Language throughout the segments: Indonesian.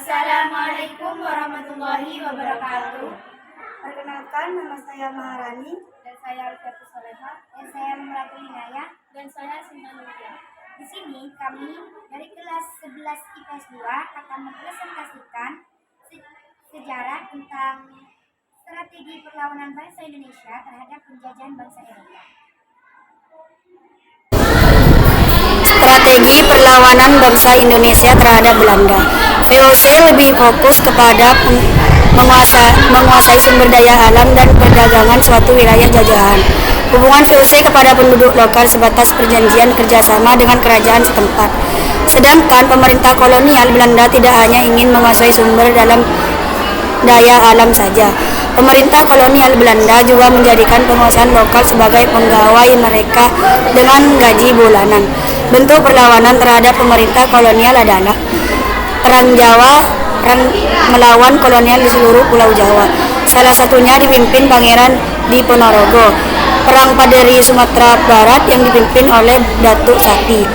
Assalamualaikum warahmatullahi wabarakatuh. Perkenalkan, nama saya Maharani. Dan saya Alfiatus Soleha. Dan saya Meratul Inayah. Dan saya Sinta Nuria. Di sini kami dari kelas 11 IPS 2 akan mempresentasikan sejarah tentang strategi perlawanan bangsa Indonesia terhadap penjajahan bangsa Eropa. Strategi perlawanan bangsa Indonesia terhadap Belanda. VOC lebih fokus kepada menguasai sumber daya alam dan perdagangan suatu wilayah jajahan. Hubungan VOC kepada penduduk lokal sebatas perjanjian kerjasama dengan kerajaan setempat. Sedangkan pemerintah kolonial Belanda tidak hanya ingin menguasai sumber dalam daya alam saja. Pemerintah kolonial Belanda juga menjadikan penguasaan lokal sebagai pegawai mereka dengan gaji bulanan. Bentuk perlawanan terhadap pemerintah kolonial adalah Perang Jawa, perang melawan kolonial di seluruh Pulau Jawa. Salah satunya dipimpin Pangeran Diponorogo. Perang Paderi Sumatera Barat yang dipimpin oleh Datuk Sati.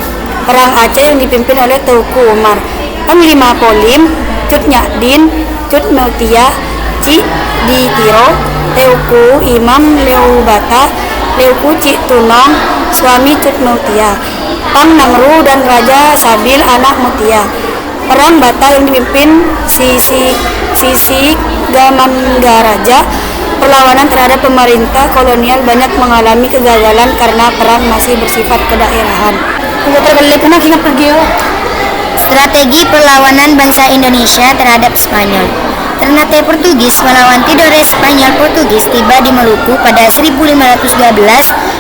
Perang Aceh yang dipimpin oleh Teuku Umar. Panglima Polim, Cut Nyadin, Cut Meutia, Ci Ditiro, Teuku Imam Leubata, Leuku Ci Tunong, suami Cut Meutia. Pang Namru dan Raja Sabil anak Mutia. Perang Bata yang dipimpin Sisi Gamanggaraja. Perlawanan terhadap pemerintah kolonial banyak mengalami kegagalan karena perang masih bersifat kedaerahan. Strategi perlawanan bangsa Indonesia terhadap Spanyol. Ternate Portugis melawan Tidore Spanyol Portugis tiba di Maluku pada 1512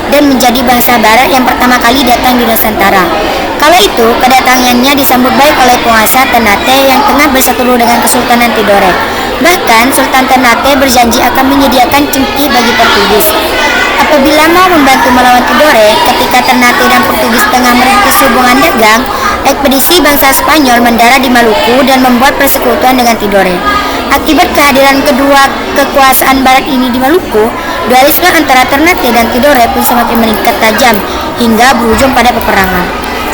dan menjadi bangsa barat yang pertama kali datang di Nusantara. Kala itu, kedatangannya disambut baik oleh penguasa Ternate yang tengah berseteru dengan Kesultanan Tidore. Bahkan, Sultan Ternate berjanji akan menyediakan cengkih bagi Portugis. Apabila mau membantu melawan Tidore, ketika Ternate dan Portugis tengah merintis hubungan dagang, ekspedisi bangsa Spanyol mendarat di Maluku dan membuat persekutuan dengan Tidore. Akibat kehadiran kedua kekuasaan barat ini di Maluku, dualisme antara Ternate dan Tidore pun semakin meningkat tajam hingga berujung pada peperangan.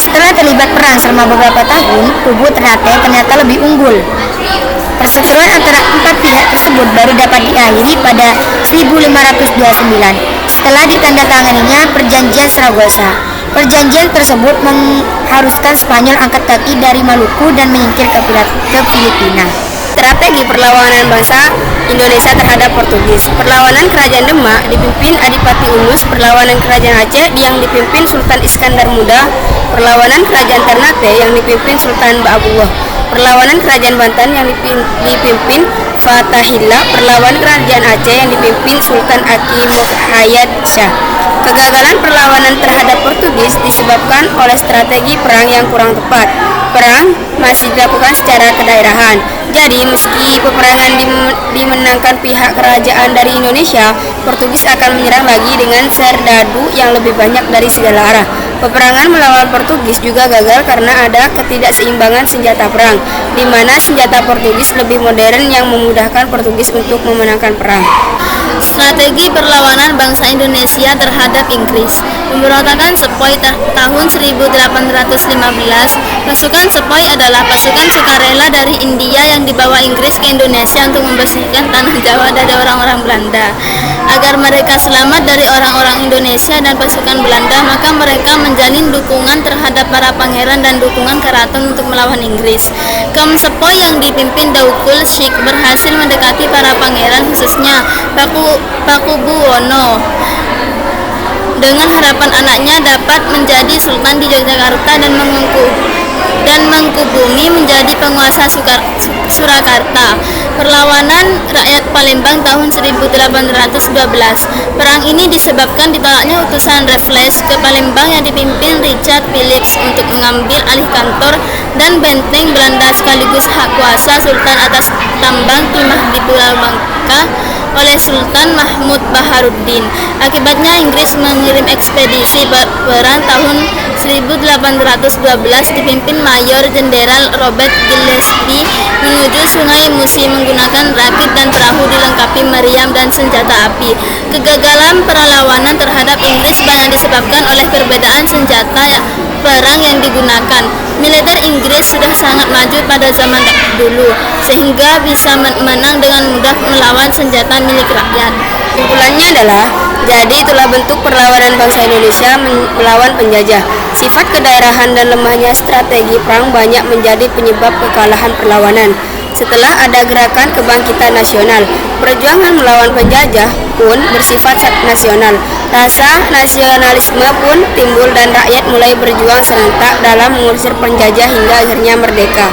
Setelah terlibat perang selama beberapa tahun, kubu Ternate ternyata lebih unggul. Perseteruan antara empat pihak tersebut baru dapat diakhiri pada 1529 setelah ditandatanganinya Perjanjian Saragossa. Perjanjian tersebut mengharuskan Spanyol angkat kaki dari Maluku dan menyingkir ke Filipina. Strategi perlawanan bangsa Indonesia terhadap Portugis. Perlawanan Kerajaan Demak dipimpin Adipati Ulus, perlawanan Kerajaan Aceh yang dipimpin Sultan Iskandar Muda, perlawanan Kerajaan Ternate yang dipimpin Sultan Ba'abullah, perlawanan Kerajaan Banten yang dipimpin Fatahillah, perlawanan Kerajaan Aceh yang dipimpin Sultan Aki Muhayyad Shah. Kegagalan perlawanan terhadap Portugis disebabkan oleh strategi perang yang kurang tepat. Perang masih dilakukan secara kedaerahan. Jadi, meski peperangan dimenangkan pihak kerajaan dari Indonesia, Portugis akan menyerang lagi dengan serdadu yang lebih banyak dari segala arah. Peperangan melawan Portugis juga gagal karena ada ketidakseimbangan senjata perang, di mana senjata Portugis lebih modern yang memudahkan Portugis untuk memenangkan perang. Strategi perlawanan bangsa Indonesia terhadap Inggris. Pemberontakan Sepoy tahun 1815. Pasukan Sepoy adalah pasukan sukarela dari India yang dibawa Inggris ke Indonesia untuk membersihkan tanah Jawa dari orang-orang Belanda. Agar mereka selamat dari orang-orang Indonesia dan pasukan Belanda, maka mereka menjalin dukungan terhadap para pangeran dan dukungan keraton untuk melawan Inggris. Kaum Sepoy yang dipimpin Daukul Syekh berhasil mendekati para pangeran, khususnya Pakubuwono, dengan harapan anaknya dapat menjadi sultan di Yogyakarta dan Mangkubumi menjadi penguasa Surakarta. Perlawanan rakyat Palembang tahun 1812. Perang ini disebabkan ditolaknya utusan Raffles ke Palembang yang dipimpin Richard Phillips untuk mengambil alih kantor dan benteng Belanda sekaligus hak kuasa Sultan atas tambang timah di Pulau Bangka oleh Sultan Mahmud Baharuddin. Akibatnya Inggris mengirim ekspedisi perang tahun 1812 dipimpin Mayor Jenderal Robert Gillespie menuju Sungai Musi menggunakan rakit dan perahu dilengkapi meriam dan senjata api. Kegagalan perlawanan terhadap Inggris banyak disebabkan oleh perbedaan senjata perang yang digunakan. Militer Inggris sudah sangat maju pada zaman dulu, sehingga bisa menang dengan mudah melawan senjata milik rakyat. Kesimpulannya adalah, jadi itulah bentuk perlawanan bangsa Indonesia melawan penjajah. Sifat kedaerahan dan lemahnya strategi perang banyak menjadi penyebab kekalahan perlawanan. Setelah ada gerakan kebangkitan nasional, perjuangan melawan penjajah pun bersifat nasional. Rasa nasionalisme pun timbul dan rakyat mulai berjuang serentak dalam mengusir penjajah hingga akhirnya merdeka.